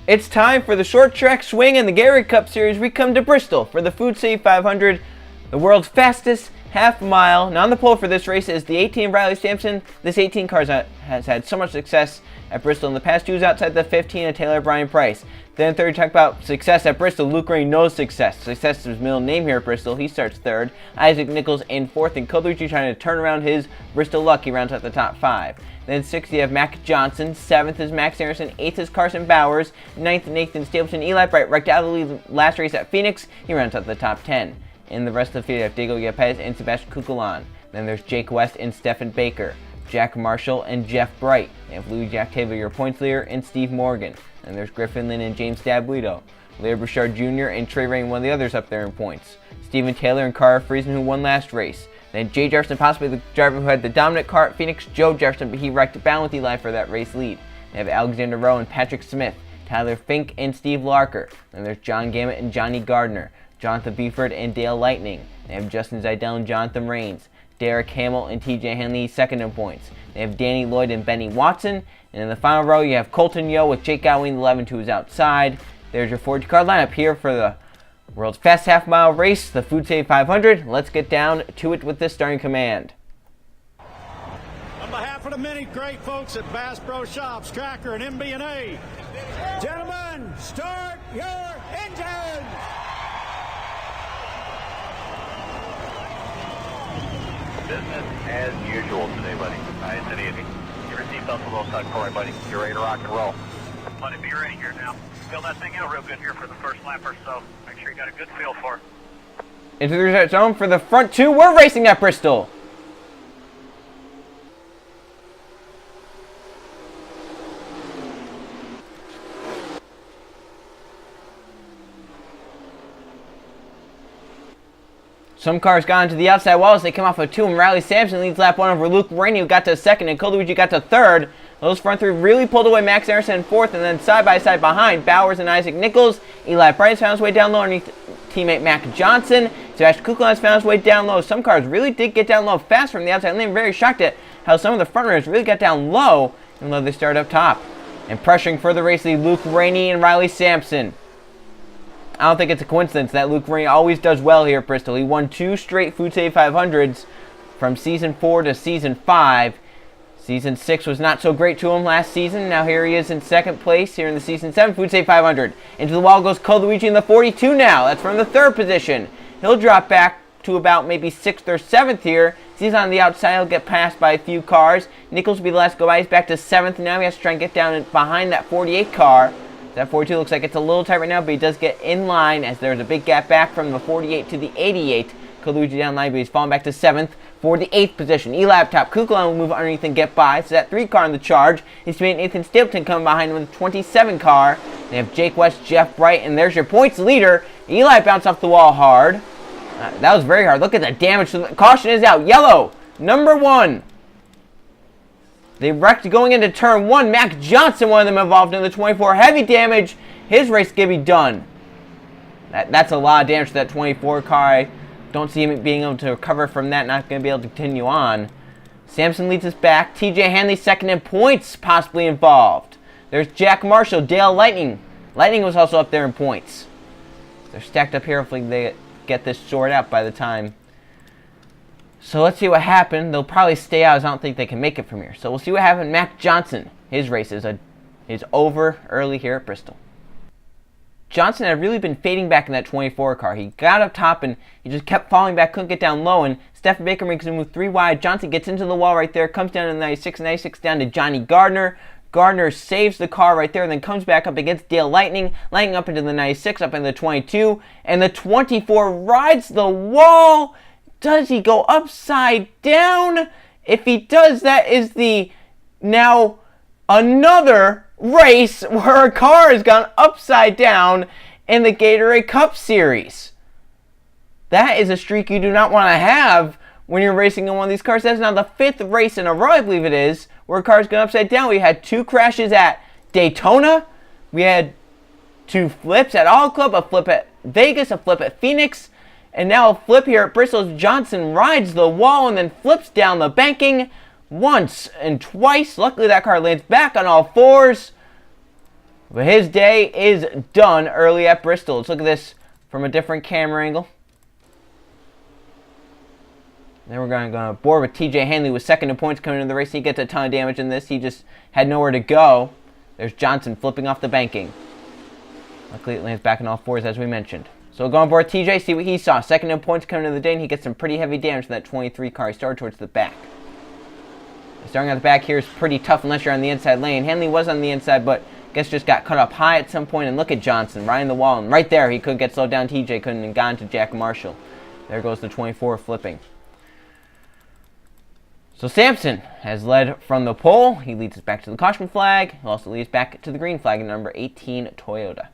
It's time for the short track swing in the Gatorade Cup Series. We come to Bristol for the Food City 500, the world's fastest half mile. Now on the pole for this race is the 18 Riley Sampson. This 18 car has had so much success at Bristol in the past. He was outside the 15 of Taylor Brian Price. Then third, talk about success at Bristol. Luke Rain knows success. Success is his middle name here at Bristol. He starts third. Isaac Nichols in fourth. And Koldewicz trying to turn around his Bristol luck. He rounds out the top five. Then sixth, you have Mac Johnson. Seventh is Max Harrison. Eighth is Carson Bowers. Ninth, Nathan Stapleton. Eli Bright wrecked out of the lead last race at Phoenix. He rounds out the top 10. In the rest of the field, you have Diego Yepes and Sebastian Kukulan. Then there's Jake West and Stephen Baker. Jack Marshall and Jeff Bright. You have Louis Jack Taylor, your points leader, and Steve Morgan. And there's Griffin Lynn and James Dablito. Larry Bouchard Jr. and Trey Rain, one of the others up there in points. Stephen Taylor and Cara Friesen, who won last race. Then Jay Jefferson, possibly the driver who had the dominant car at Phoenix. Joe Jefferson, but he wrecked bound with Eli for that race lead. They have Alexander Rowe and Patrick Smith. Tyler Fink and Steve Larker. Then there's John Gammett and Johnny Gardner. Jonathan Beeford and Dale Lightning. They have Justin Zidell and Jonathan Rains. Derek Hamill and TJ Henley second in points. They have Danny Lloyd and Benny Watson. And in the final row, you have Colton Yo with Jake Godwin, 11, who is outside. There's your 40 car lineup here for the world's fast half mile race, the Food City 500. Let's get down to it with this starting command. On behalf of the many great folks at Bass Pro Shops, Tracker, and MB&A, gentlemen, start your engines! Business as usual today, buddy. Nice and easy. Give your seatbelts a little tuck for me, buddy. You're ready to rock and roll. Buddy, be ready here now. Feel that thing out real good here for the first lap or so. Make sure you got a good feel for it. Into the reset zone for the front two. We're racing at Bristol. Some cars got into the outside wall as they come off of two, and Riley Sampson leads lap one over Luke Rainey, who got to second, and Koldewicz got to third. Those front three really pulled away Max Harrison in fourth, and then side by side behind, Bowers and Isaac Nichols. Eli Price found his way down low underneath teammate Mac Johnson. Sebastian Kukulan found his way down low. Some cars really did get down low fast from the outside, and I'm very shocked at how some of the front runners really got down low, even though they started up top. And pressuring for the race lead, Luke Rainey and Riley Sampson. I don't think it's a coincidence that Luke Rainey always does well here at Bristol. He won 2 straight Food City 500s from Season 4 to Season 5. Season 6 was not so great to him last season. Now here he is in second place here in the Season 7 Food City 500. Into the wall goes Koldewicz in the 42 now. That's from the third position. He'll drop back to about maybe 6th or 7th here. He's on the outside. He'll get passed by a few cars. Nichols will be the last to go by. He's back to 7th now. He has to try and get down behind that 48 car. That 42 looks like it's a little tight right now, but he does get in line as there's a big gap back from the 48 to the 88. Koldewicz down line, but he's falling back to 7th for the 8th position. Eli up top. Kukulan will move underneath and get by. So that 3 car in the charge. His teammate Nathan Stapleton coming behind him with the 27 car. They have Jake West, Jeff Bright, and there's your points leader. Eli bounced off the wall hard. That was very hard. Look at the damage. Caution is out. Yellow, number 1. They wrecked going into turn 1. Mac Johnson, one of them involved in the 24. Heavy damage. His race can be done. That's a lot of damage to that 24 car. I don't see him being able to recover from that. Not going to be able to continue on. Sampson leads us back. TJ Hanley second in points, possibly involved. There's Jack Marshall, Dale Lightning. Lightning was also up there in points. They're stacked up here. Hopefully they get this sorted out by the time. So let's see what happened. They'll probably stay out as I don't think they can make it from here. So we'll see what happened. Mac Johnson, his race is over early here at Bristol. Johnson had really been fading back in that 24 car. He got up top and he just kept falling back, couldn't get down low, and Stephen Baker makes him move 3 wide. Johnson gets into the wall right there, comes down to the 96, 96 down to Johnny Gardner. Gardner saves the car right there and then comes back up against Dale Lightning. Lightning up into the 96, up into the 22, and the 24 rides the wall. Does he go upside down? If he does, that is the now another race where a car has gone upside down in the Gatorade Cup Series. That is a streak you do not want to have when you're racing in one of these cars. That's now the 5th race in a row, I believe it is, where a car's gone upside down. We had 2 crashes at Daytona. We had 2 flips at All Club, a flip at Vegas, a flip at Phoenix. And now a flip here at Bristol. Johnson rides the wall and then flips down the banking once and twice. Luckily that car lands back on all 4s. But his day is done early at Bristol. Let's look at this from a different camera angle. Then we're going to go board with TJ Hanley with second in points coming into the race. He gets a ton of damage in this. He just had nowhere to go. There's Johnson flipping off the banking. Luckily, it lands back on all fours, as we mentioned. So we'll go on board TJ, see what he saw. Second in points coming into the day, and he gets some pretty heavy damage from that 23 car. He started towards the back. Starting at the back here is pretty tough unless you're on the inside lane. Hanley was on the inside, but I guess just got cut up high at some point. And look at Johnson, riding the wall. And right there, he could get slowed down. TJ couldn't have gone to Jack Marshall. There goes the 24 flipping. So Sampson has led from the pole. He leads us back to the caution flag. He also leads back to the green flag in number 18 Toyota.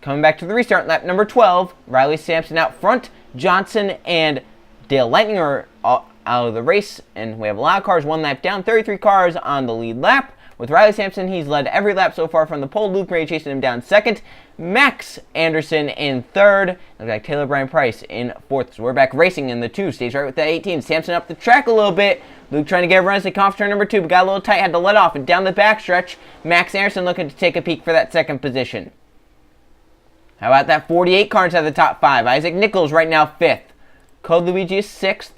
Coming back to the restart, lap number 12, Riley Sampson out front. Johnson and Dale Lightning are out of the race, and we have a lot of cars one lap down. 33 cars on the lead lap. With Riley Sampson, he's led every lap so far from the pole. Luke Ray chasing him down second. Max Anderson in third. Looks like Taylor Brian Price in fourth. So we're back racing in the 2. Stays right with that 18. Sampson up the track a little bit. Luke trying to get a run as they come off turn number 2, but got a little tight, had to let off. And down the backstretch, Max Anderson looking to take a peek for that second position. How about that 48 car inside the top 5? Isaac Nichols right now 5th. Code Luigi is 6th.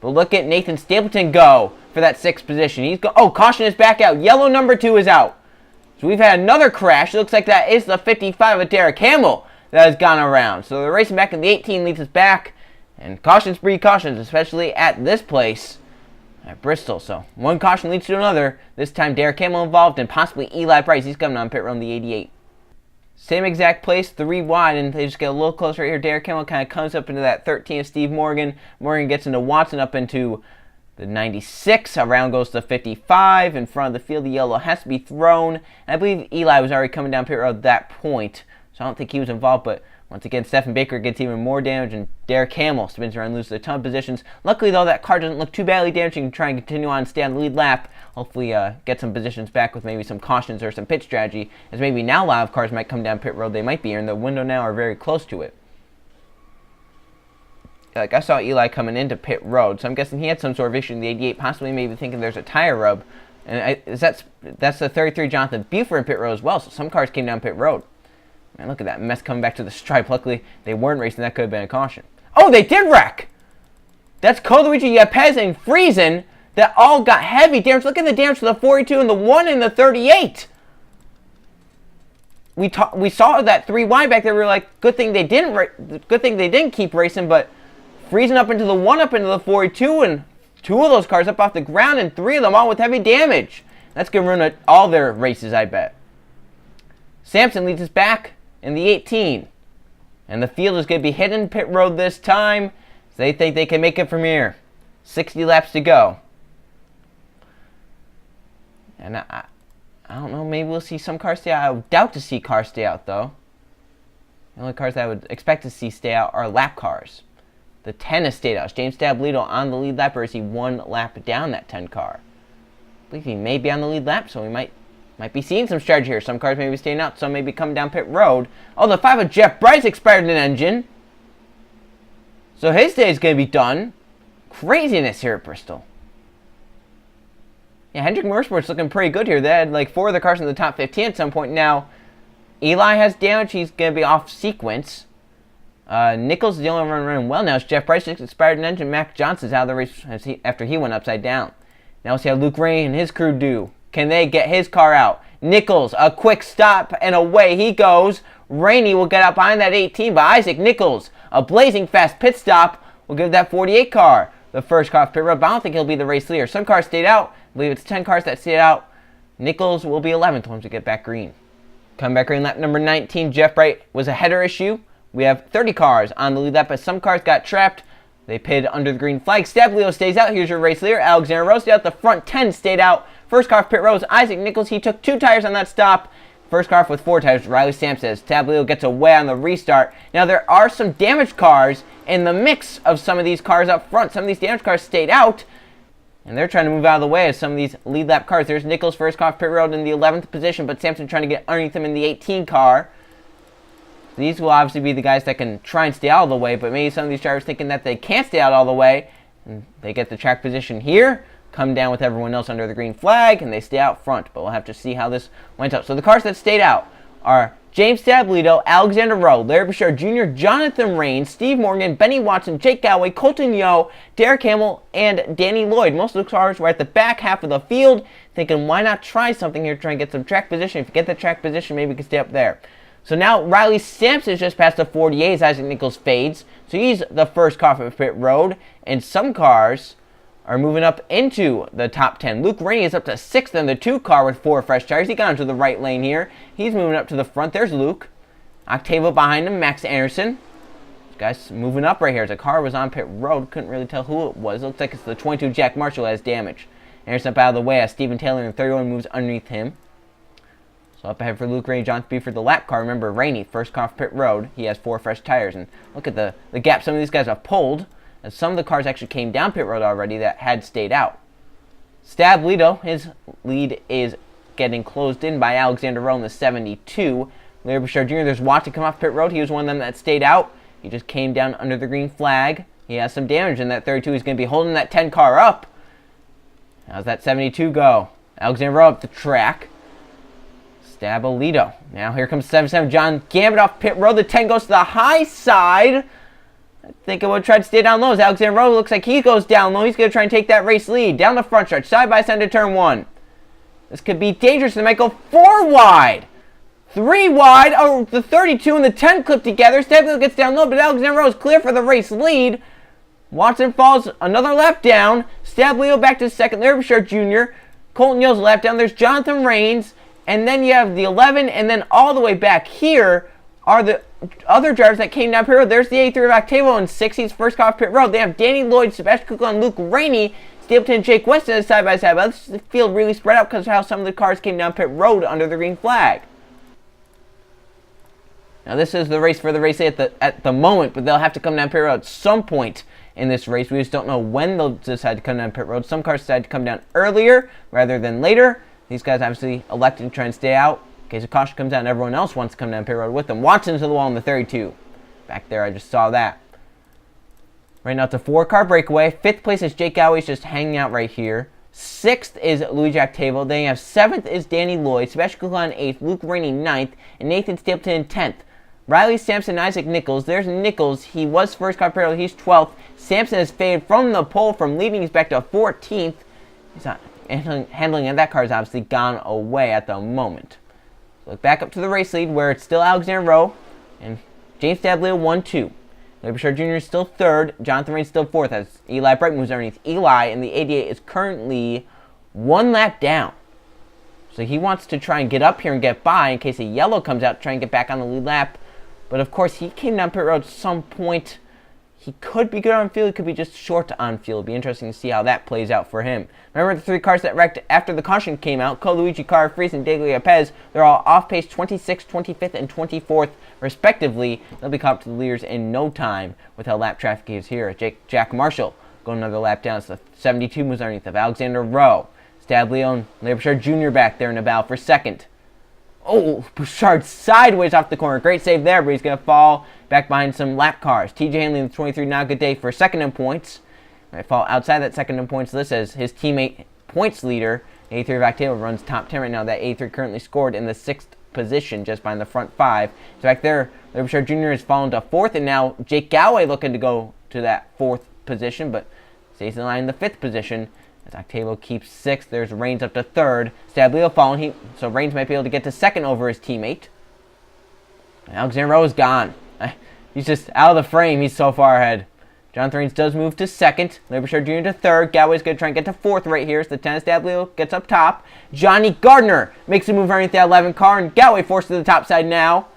But look at Nathan Stapleton go for that 6th position. Oh, caution is back out. Yellow number 2 is out. So we've had another crash. It looks like that is the 55 of Derek Hamill that has gone around. So they're racing back in the 18, leads us back. And cautions breed cautions, especially at this place at Bristol. So one caution leads to another. This time Derek Hamill involved and possibly Eli Price. He's coming on pit road in the 88. Same exact place, 3 wide, and they just get a little closer right here. Derek Hamill kind of comes up into that 13 of Steve Morgan. Morgan gets into Watson up into the 96. Around goes to 55. In front of the field, the yellow has to be thrown. And I believe Eli was already coming down pit road at that point, so I don't think he was involved. But once again, Stephen Baker gets even more damage, and Derek Hamill spins around and loses a ton of positions. Luckily, though, that car doesn't look too badly damaged. You can try and continue on and stay on the lead lap. Hopefully get some positions back with maybe some cautions or some pit strategy, as maybe now a lot of cars might come down pit road. They might be in the window now or very close to it. Like I saw Eli coming into pit road, so I'm guessing he had some sort of issue in the 88, possibly maybe thinking there's a tire rub. And that's the 33 Jonathan Buford in pit road as well, so some cars came down pit road. Man, look at that mess coming back to the stripe. Luckily, they weren't racing. That could have been a caution. Oh, they did wreck! That's Coluigi, Yepes, and Friesen that all got heavy damage. Look at the damage to the 42 and the 1 and the 38. We saw that 3 wide back there. We were like, good thing they didn't keep racing, but Friesen up into the 1, up into the 42, and 2 of those cars up off the ground, and 3 of them all with heavy damage. That's going to ruin all their races, I bet. Sampson leads us back in the 18. And the field is going to be hitting pit road this time. So they think they can make it from here. 60 laps to go. And I don't know, maybe we'll see some cars stay out. I would doubt to see cars stay out, though. The only cars that I would expect to see stay out are lap cars. The 10 has stayed out. James Stablito on the lead lap, or is he 1 lap down that 10 car? I believe he may be on the lead lap, so we might be seeing some strategy here. Some cars may be staying out, some may be coming down pit road. Oh, the 5 of Jeff Bryce expired an engine. So his day is going to be done. Craziness here at Bristol. Yeah, Hendrick Motorsports looking pretty good here. They had like 4 of the cars in the top 15 at some point. Now, Eli has damage. He's going to be off sequence. Nichols is the only one running well now. It's Jeff Bryce expired an engine. Mac Johnson's out of the race after he went upside down. Now we'll see how Luke Ray and his crew do. Can they get his car out? Nichols, a quick stop, and away he goes. Rainey will get out behind that 18, but Isaac Nichols, a blazing fast pit stop, will give that 48 car the first car off pit road, but I don't think he'll be the race leader. Some cars stayed out. I believe it's 10 cars that stayed out. Nichols will be 11th once we get back green. Come back green, lap number 19. Jeff Bright was a header issue. We have 30 cars on the lead lap, but some cars got trapped. They pitted under the green flag. Stablio stays out. Here's your race leader. Alexander Rose stayed out. The front 10 stayed out. First car off pit road was Isaac Nichols. He took 2 tires on that stop. First car off with 4 tires, Riley Sampson. Tablio gets away on the restart. Now, there are some damaged cars in the mix of some of these cars up front. Some of these damaged cars stayed out, and they're trying to move out of the way of some of these lead lap cars. There's Nichols' first car off pit road in the 11th position, but Sampson trying to get underneath him in the 18 car. These will obviously be the guys that can try and stay out of the way, but maybe some of these drivers thinking that they can't stay out all the way, and they get the track position here. come down with everyone else under the green flag, and they stay out front. But we'll have to see how this went out. So the cars that stayed out are James Stablito, Alexander Rowe, Larry Bouchard Jr., Jonathan Rains, Steve Morgan, Benny Watson, Jake Galloway, Colton Yo, Derek Hamill, and Danny Lloyd. Most of the cars were at the back half of the field, thinking, why not try something here, try and get some track position. If you get the track position, maybe we can stay up there. So now Riley Sampson just passed the 48 as Isaac Nichols fades. So he's the first car from pit road. And some cars are moving up into the top 10. Luke Rainey is up to 6th in the 2 car with 4 fresh tires. He got into the right lane here. He's moving up to the front. There's Luke. Octavo behind him, Max Anderson. This guy's moving up right here. The car was on pit road. Couldn't really tell who it was. Looks like it's the 22 Jack Marshall has damage. Anderson up out of the way as Steven Taylor in the 31 moves underneath him. So up ahead for Luke Rainey, John Buford, the lap car. Remember, Rainey, first car off pit road. He has 4 fresh tires. And look at the gap some of these guys have pulled. And some of the cars actually came down pit road already that had stayed out. Stablito, his lead is getting closed in by Alexander Rowe in the 72. Larry Bouchard Jr., there's Watson come off pit road. He was one of them that stayed out. He just came down under the green flag. He has some damage in that 32. He's going to be holding that 10 car up. How's that 72 go? Alexander Rowe up the track. Stablito. Now here comes 77. John Gambit off pit road. The 10 goes to the high side. I think I would try to stay down low. As Alexander Rowe looks like he goes down low. He's going to try and take that race lead. Down the front stretch. Side by side to turn 1. This could be dangerous. They might go 4 wide. 3 wide. Oh, the 32 and the 10 clip together. Stablito gets down low, but Alexander Rowe is clear for the race lead. Watson falls another lap down. Stablito back to 2nd. Larry Bouchard Jr. Colton Yo's a lap down. There's Jonathan Rains. And then you have the 11. And then all the way back here are the other drivers that came down pit road. There's the 83 of Octavo and 60's first car off pit road. They have Danny Lloyd, Sebastian Cook, and Luke Rainey, Stapleton, and Jake Weston side by side. But this field really spread out because of how some of the cars came down pit road under the green flag. Now this is the race for the race at the moment, but they'll have to come down pit road at some point in this race. We just don't know when they'll decide to come down pit road. Some cars decide to come down earlier rather than later. These guys obviously elected to try and stay out. In case a caution comes out and everyone else wants to come down pit road with them. Watson's to the wall in the 32. Back there, I just saw that. Right now it's a 4-car breakaway. 5th place is Jake Galloway. He's just hanging out right here. 6th is Luigi Octavo. Then you have 7th is Danny Lloyd. Sebastian Cook 8th. Luke Rainey 9th. And Nathan Stapleton in 10th. Riley Sampson and Isaac Nichols. There's Nichols. He was first car pit road. He's 12th. Sampson has faded from the pole from leading. He's back to 14th. He's not handling of that car has obviously gone away at the moment. Look back up to the race lead where it's still Alexander Rowe and James Stablito 1-2. Larry Bouchard Jr. is still 3rd. Jonathan Rains still 4th as Eli Bright moves underneath Eli, and the 88 is currently 1 lap down. So he wants to try and get up here and get by in case a yellow comes out, try and get back on the lead lap. But of course he came down pit road at some point. He could be good on field, he could be just short on field. It'll be interesting to see how that plays out for him. Remember the 3 cars that wrecked after the caution came out, Coluigi, Carr, Fries, and Dalia Pez. They're all off pace 26th, 25th, and 24th, respectively. They'll be caught up to the leaders in no time with how lap traffic is here. Jack Marshall going another lap down. So 72 moves underneath of Alexander Rowe. Stablito and Larry Bouchard Jr. back there in the battle for 2nd. Oh, Bouchard sideways off the corner. Great save there, but he's going to fall back behind some lap cars. TJ Hanley in the 23, not a good day for 2nd in points. Might fall outside that 2nd in points list as his teammate points leader, 83 of Octavo, runs top 10 right now. That 83 currently scored in the 6th position just behind the front 5. So back there, Larry Bouchard Jr. has fallen to 4th, and now Jake Galloway looking to go to that 4th position, but stays in line in the 5th position. As Octavo keeps 6th, there's Rains up to 3rd. Stablito falling, so Rains might be able to get to 2nd over his teammate. Alexander Rowe is gone. He's just out of the frame. He's so far ahead. Jonathan Rains does move to 2nd. Larry Bouchard Jr. to 3rd. Galloway's going to try and get to 4th right here. So the 10 Stablito gets up top. Johnny Gardner makes a move underneath that 11 car, and Galloway forced to the top side now.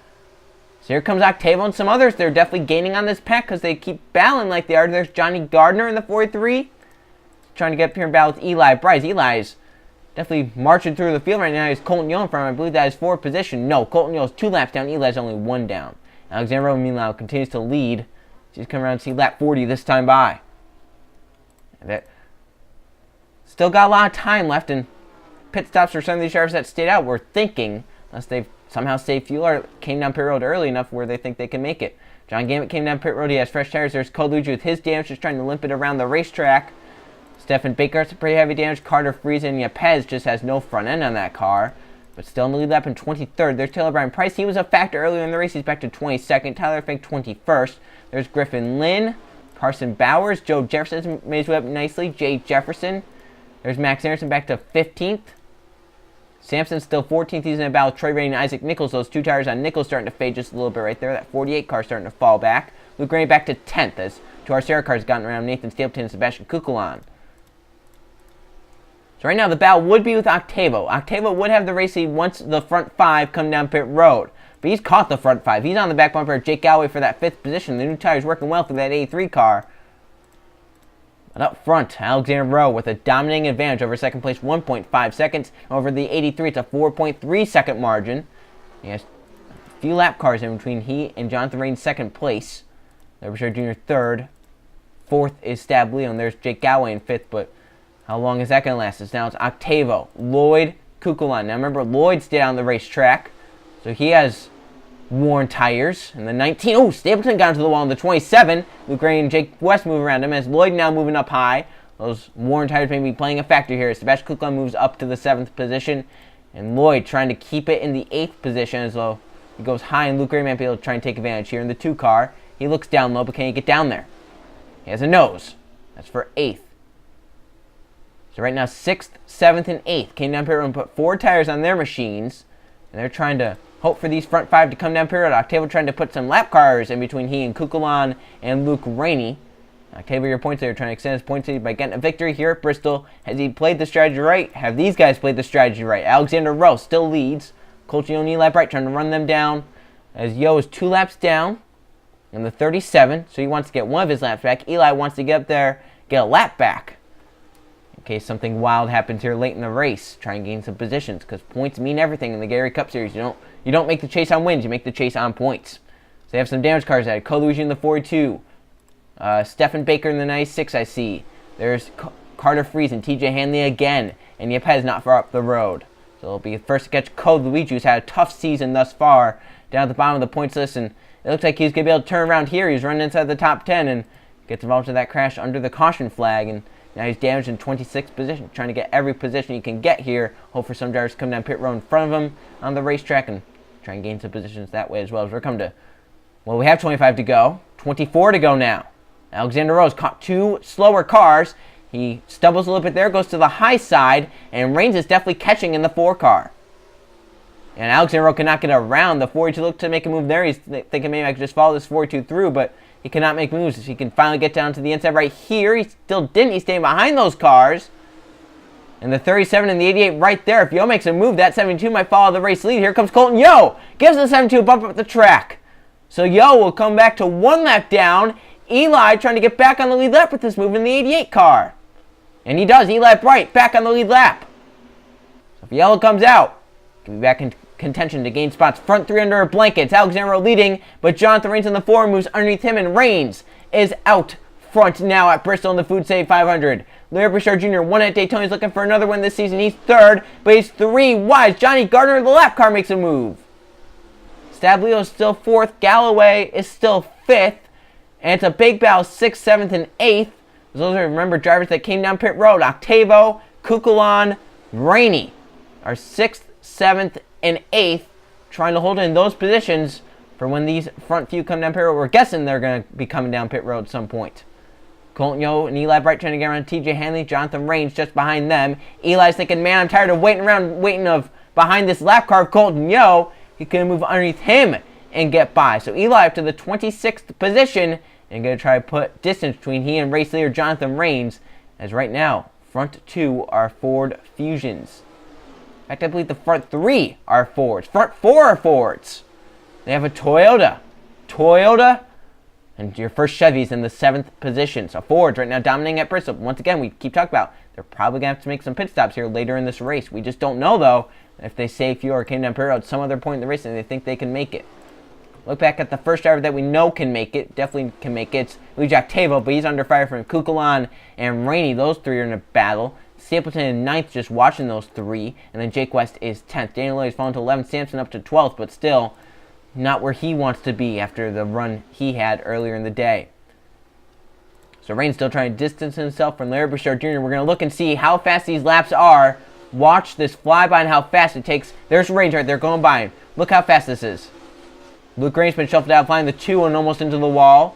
So here comes Octavo and some others. They're definitely gaining on this pack because they keep battling like they are. There's Johnny Gardner in the 43. Trying to get up here and battle with Eli Bryce. Eli's definitely marching through the field right now. He's Colton Yo in front of him. I believe that is 4th position. No, Colton Yo is 2 laps down. Eli's only 1 down. Alexander Rowe, meanwhile, continues to lead. She's coming around to see lap 40 this time by. Still got a lot of time left, and pit stops for some of these drivers that stayed out were thinking, unless they've somehow saved fuel or came down pit road early enough where they think they can make it. John Gambit came down pit road. He has fresh tires. There's Coluigi with his damage, just trying to limp it around the racetrack. Stephen Baker has some pretty heavy damage. Carter Friesen and Yepez just has no front end on that car. But still in the lead lap in 23rd. There's Taylor Brian Price. He was a factor earlier in the race. He's back to 22nd. Tyler Fink 21st. There's Griffin Lynn. Carson Bowers. Joe Jefferson made his way up nicely. Jay Jefferson. There's Max Aronson back to 15th. Sampson still 14th. He's in a battle with Troy Rainey and Isaac Nichols. Those two tires on Nichols starting to fade just a little bit right there. That 48 car starting to fall back. Luke Rainey back to 10th as two Arcera cars gotten around Nathan Stapleton and Sebastian Kukulon. So right now the battle would be with Octavo. Octavo would have the race lead once the front five come down pit road. But he's caught the front five. He's on the back bumper of Jake Galloway for that 5th position. The new tire's working well for that 83 car. But up front, Alexander Rowe with a dominating advantage over second place, 1.5 seconds. Over the 83, it's a 4.3 second margin. He has a few lap cars in between he and Jonathan Rain's second place. Derbyshire Jr. 3rd. 4th is Stab Leo, and there's Jake Galloway in 5th, but how long is that going to last? Now it's Octavo, Lloyd, Kukulon. Now remember, Lloyd stayed on the racetrack, so he has worn tires. And the 19, oh, Stapleton got into the wall in the 27. Luke Rainey and Jake West move around him as Lloyd now moving up high. Those worn tires may be playing a factor here. Sebastian Kukulon moves up to the 7th position, and Lloyd trying to keep it in the 8th position as though he goes high, and Luke Rainey might be able to try and take advantage here in the 2 car. He looks down low, but can he get down there? He has a nose. That's for 8th. So right now, 6th, 7th, and 8th came down pit road and put 4 tires on their machines. And they're trying to hope for these front 5 to come down pit road. Octavo trying to put some lap cars in between he and Kukulon and Luke Rainey. Octavo, your points leader, trying to extend his points lead by getting a victory here at Bristol. Has he played the strategy right? Have these guys played the strategy right? Alexander Rowe still leads. Colchione lap right, trying to run them down. As Yo is 2 laps down in the 37. So he wants to get one of his laps back. Eli wants to get up there, get a lap back. In case something wild happens here late in the race, try and gain some positions, because points mean everything in the Gatorade Cup Series. You don't make the chase on wins, you make the chase on points. So they have some damage cars added. Cole Luigi in the 42, Stephen Baker in the 96, I see. There's Carter Friesen, TJ Hanley again, and Yepez not far up the road. So it'll be the first to catch Code Luigi, who's had a tough season thus far, down at the bottom of the points list, and it looks like he's going to be able to turn around here. He's running inside the top 10 and gets involved in that crash under the caution flag, and now he's damaged in 26th position, trying to get every position he can get here. Hope for some drivers to come down pit road in front of him on the racetrack and try and gain some positions that way as well. As we're coming to, well, we have 25 to go, 24 to go now. Alexander Rose caught 2 slower cars. He stumbles a little bit there, goes to the high side, and Reigns is definitely catching in the 4 car. And Alexander Rose cannot get around. The 42 looked to make a move there. He's thinking maybe I could just follow this 42 through, but he cannot make moves. He can finally get down to the inside right here. He still didn't. He's staying behind those cars. And the 37 and the 88 right there. If Yo makes a move, that 72 might follow the race lead. Here comes Colton Yo. Gives the 72 a bump up the track. So Yo will come back to 1 lap down. Eli trying to get back on the lead lap with this move in the 88 car. And he does. Eli Bright back on the lead lap. So if Yellow comes out, he can be back in contention to gain spots. Front 3 under blankets. Alexander leading, but Jonathan Reigns in the 4 moves underneath him, and Reigns is out front now at Bristol in the Food Save 500. Larry Bouchard Jr. won at Daytona. He's looking for another win this season. He's 3rd, but he's 3 wide. Johnny Gardner, the lap car, makes a move. Stablio is still 4th. Galloway is still 5th. And it's a big battle, 6th, 7th, and 8th. Those are, remember, drivers that came down pit road. Octavo, Kukulon, Rainey are 6th, 7th, and 8th, trying to hold in those positions for when these front few come down pit road. We're guessing they're going to be coming down pit road at some point. Colton Yo and Eli Bright trying to get around TJ Hanley. Jonathan Reigns just behind them. Eli's thinking, man, I'm tired of waiting behind this lap car of Colton Yo. He can move underneath him and get by. So Eli up to the 26th position and going to try to put distance between he and race leader Jonathan Reigns, as right now, front 2 are Ford Fusions. In fact, I believe the front 3 are Fords. Front 4 are Fords. They have a Toyota, and your first Chevy's in the 7th position. So Ford's right now dominating at Bristol. Once again, we keep talking about they're probably going to have to make some pit stops here later in this race. We just don't know, though, if they save fuel or came down pit road at some other point in the race and they think they can make it. Look back at the first driver that we know can make it, definitely can make it. It's Luigi Octavo, but he's under fire from Kukulon and Rainey. Those 3 are in a battle. Stapleton in 9th, just watching those 3. And then Jake West is 10th. Daniel Lloyd is falling to 11th. Sampson up to 12th, but still not where he wants to be after the run he had earlier in the day. So Rain's still trying to distance himself from Larry Bouchard Jr. We're going to look and see how fast these laps are. Watch this flyby and how fast it takes. There's Rain right there going by him. Look how fast this is. Luke Rain's been shuffled out, flying the 2 and almost into the wall.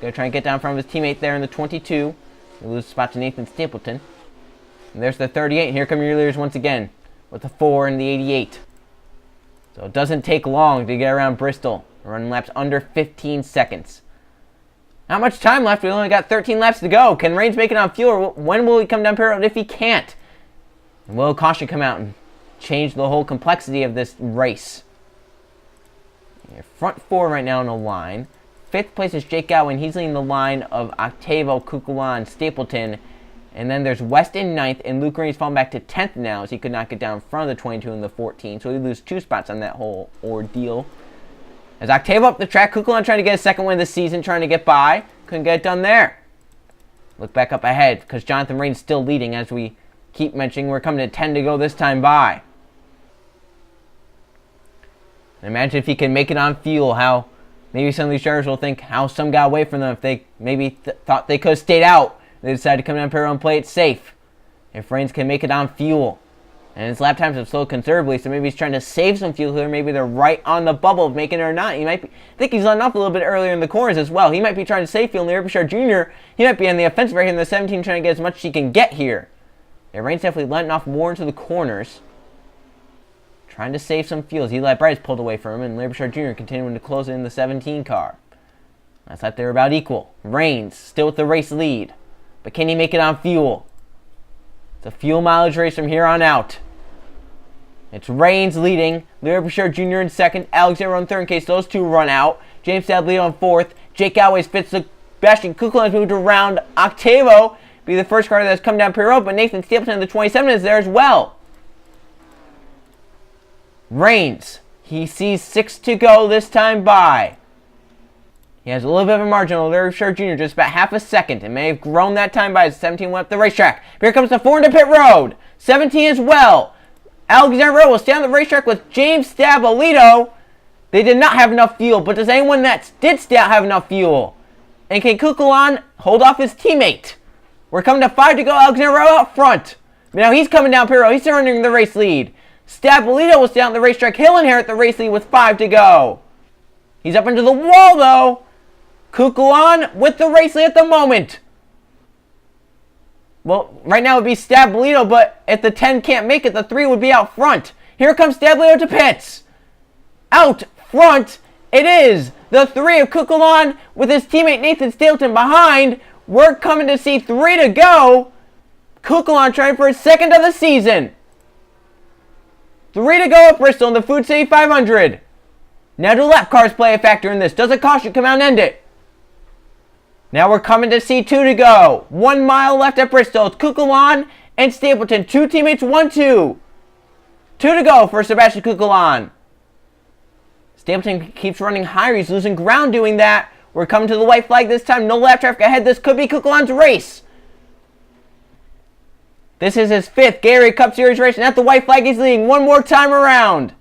Going to try and get down in front of his teammate there in the 22. He loses the spot to Nathan Stapleton. And there's the 38. And here come your leaders once again with the 4 and the 88. So it doesn't take long to get around Bristol. We're running laps under 15 seconds. Not much time left. We only got 13 laps to go. Can Rains make it on fuel? Or when will he come down pit road if he can't? And will caution come out and change the whole complexity of this race? Your front 4 right now in a line. 5th place is Jake Gowen. He's leading the line of Octavo, Kukulan, Stapleton. And then there's West in 9th. And Luke Rain's fallen back to 10th now as he could not get down in front of the 22 and the 14. So he loses 2 spots on that whole ordeal. As Octavo up the track, Kukulan trying to get a second win this season, trying to get by. Couldn't get it done there. Look back up ahead because Jonathan Rain's still leading as we keep mentioning. We're coming to 10 to go this time by. And imagine if he can make it on fuel, how maybe some of these drivers will think how some got away from them if they maybe thought they could have stayed out. They decided to come down pit road and play it safe. If Rains can make it on fuel. And his lap times have slowed considerably, so maybe he's trying to save some fuel here. Maybe they're right on the bubble of making it or not. He might be, I think he's letting off a little bit earlier in the corners as well. He might be trying to save fuel. And Larry Bouchard Jr., he might be on the offensive right here in the 17 trying to get as much as he can get here. Yeah, Rain's definitely letting off more into the corners. Trying to save some fuel. Eli Bright pulled away from him, and Larry Bouchard Jr. continuing to close in the 17 car. Last lap they were about equal. Rains still with the race lead. But can he make it on fuel? It's a fuel mileage race from here on out. It's Rains leading, Larry Bouchard Jr. in 2nd, Alexander on 3rd in case those 2 run out. James Stablito on 4th, Jake Galway's 5th, Sebastian Kukulan's moved around. Octavo be the first car that's come down pit road, but Nathan Stapleton in the 27 is there as well. Rains, he sees 6 to go this time by. He has a little bit of a margin on Larry Bouchard Jr., just about half a second. It may have grown that time by as 17 went up the racetrack. Here comes the 4 into pit road. 17 as well. Alexander will stay on the racetrack with James Stabolito. They did not have enough fuel, but does anyone that did stay out have enough fuel? And can Kukulan hold off his teammate? We're coming to 5 to go. Alexander up front. Now he's coming down pit road. He's surrendering the race lead. Stabolito will stay on the racetrack. He'll inherit the race lead with 5 to go. He's up into the wall though. Kukulan with the race lead at the moment. Well, right now it would be Stabolito, but if the 10 can't make it, the 3 would be out front. Here comes Stabolito to pits. Out front, it is the 3 of Kukulan with his teammate Nathan Stapleton behind. We're coming to see 3 to go. Kukulan trying for his 2nd of the season. 3 to go at Bristol in the Food City 500. Now do lap cars play a factor in this? Does a caution come out and end it? Now we're coming to see 2 to go. 1 mile left at Bristol. It's Kukulan and Stapleton. 2 teammates, 1-2. 2 to go for Sebastian Kukulan. Stapleton keeps running higher. He's losing ground doing that. We're coming to the white flag this time. No lap traffic ahead. This could be Kukulan's race. This is his 5th Gatorade Cup Series race. And at the white flag, he's leading one more time around.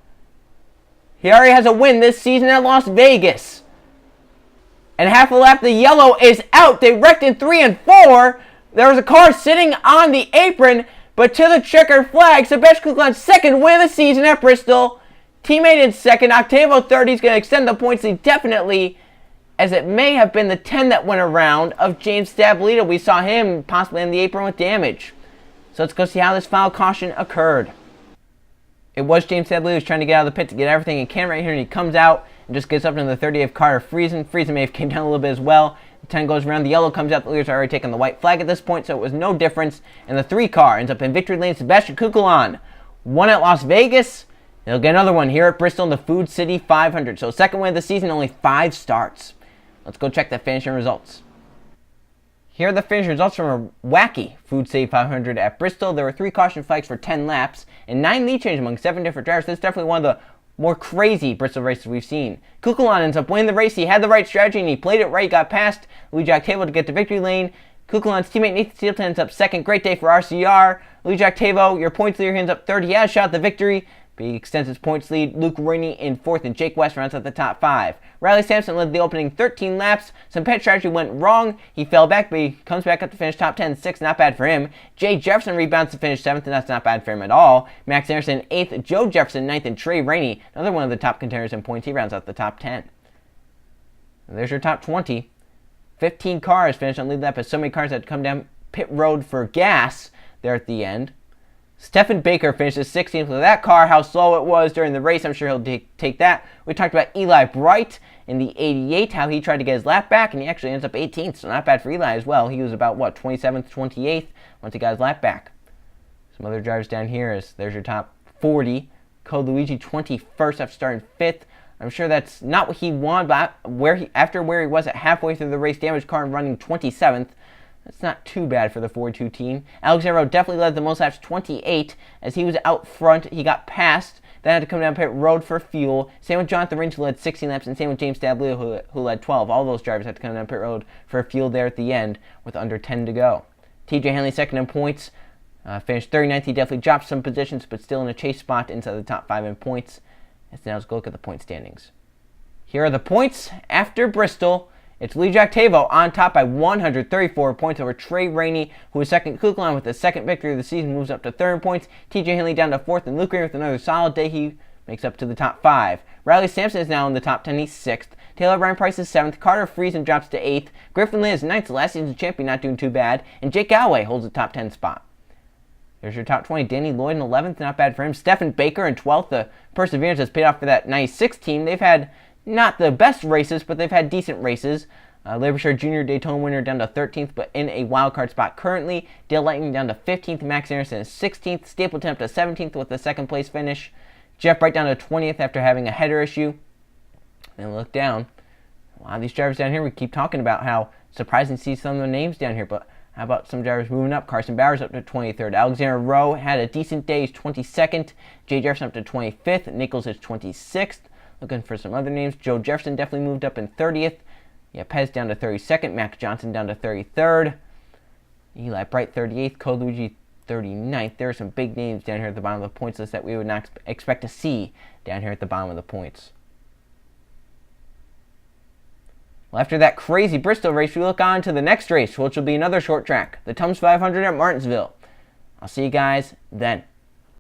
He already has a win this season at Las Vegas. And half a lap, the yellow is out. They wrecked in 3 and 4. There was a car sitting on the apron, but to the checkered flag, Sebastian Kukulan's 2nd win of the season at Bristol. Teammate in 2nd, Octavo 3rd. He's going to extend the points lead definitely, as it may have been the 10 that went around of James Stabolito. We saw him possibly on the apron with damage. So let's go see how this foul caution occurred. It was James Stabolito who's trying to get out of the pit to get everything in camera right here, and he comes out and just gets up into the 30 of Carter Friesen. Friesen may have came down a little bit as well. The 10 goes around, the yellow comes out, the leaders are already taking the white flag at this point, so it was no difference. And the 3 car ends up in victory lane. Sebastian Kukulan, 1 at Las Vegas. He'll get another one here at Bristol in the Food City 500. So 2nd win of the season, only 5 starts. Let's go check the finishing results. Here are the finishing results from a wacky Food City 500 at Bristol. There were 3 caution flags for 10 laps and 9 lead changes among 7 different drivers. This is definitely one of the more crazy Bristol races we've seen. Kukulan ends up winning the race. He had the right strategy and he played it right. He got past Luigi Octavo to get to victory lane. Kukulan's teammate Nathan Stapleton ends up 2nd. Great day for RCR. Luigi Octavo, your points leader, ends up 3rd. He has a shot at the victory, but he extends his points lead. Luke Rainey in 4th, and Jake West rounds out the top 5. Riley Sampson led the opening 13 laps. Some pit strategy went wrong. He fell back, but he comes back up to finish top 10, 6th, not bad for him. Jay Jefferson rebounds to finish 7th, and that's not bad for him at all. Max Anderson 8th, Joe Jefferson 9th, and Trey Rainey, another one of the top contenders in points, he rounds out the top 10. And there's your top 20. 15 cars finished on lead lap, as so many cars had to come down pit road for gas there at the end. Stephen Baker finishes 16th with that car. How slow it was during the race, I'm sure he'll take that. We talked about Eli Bright in the 88, how he tried to get his lap back, and he actually ends up 18th, so not bad for Eli as well. He was about, 27th, 28th once he got his lap back. Some other drivers down here, there's your top 40. Code Luigi 21st after starting 5th. I'm sure that's not what he wanted, but after where he was at halfway through the race, damaged car and running 27th. That's not too bad for the 4-2 team. Alex Arrow definitely led the most laps, 28, as he was out front. He got passed, then had to come down pit road for fuel. Same with Jonathan Range, who led 16 laps, and same with James Dablio, who led 12. All those drivers had to come down pit road for fuel there at the end with under 10 to go. TJ Henley second in points, finished 39th. He definitely dropped some positions, but still in a chase spot inside the top 5 in points. And now let's go look at the point standings. Here are the points after Bristol. It's Lee Jack Tavo on top by 134 points over Trey Rainey, who is second. Kuklan with the second victory of the season moves up to 3rd in points. TJ Henley down to 4th, and Luke Rainey with another solid day. He makes up to the top 5. Riley Sampson is now in the top 10. He's 6th. Taylor Ryan Price is 7th. Carter Friesen drops to 8th. Griffin Lynn is 9th. Last season's champion, not doing too bad. And Jake Galloway holds the top 10 spot. There's your top 20. Danny Lloyd in 11th, not bad for him. Stephen Baker in 12th. The perseverance has paid off for that 96 team. They've had not the best races, but they've had decent races. Labershire Jr. Daytona winner down to 13th, but in a wildcard spot currently. Dale Lightning down to 15th. Max Anderson is 16th. Stapleton up to 17th with the second place finish. Jeff Bright down to 20th after having a header issue. And look down. A lot of these drivers down here, we keep talking about how surprising to see some of the names down here, but how about some drivers moving up? Carson Bowers up to 23rd. Alexander Rowe had a decent day. He's 22nd. Jay Jefferson up to 25th. Nichols is 26th. Looking for some other names. Joe Jefferson definitely moved up in 30th. Yeah, Pez down to 32nd. Max Johnson down to 33rd. Eli Bright 38th. Code Luigi 39th. There are some big names down here at the bottom of the points list that we would not expect to see down here at the bottom of the points. Well, after that crazy Bristol race, we look on to the next race, which will be another short track, the Tums 500 at Martinsville. I'll see you guys then.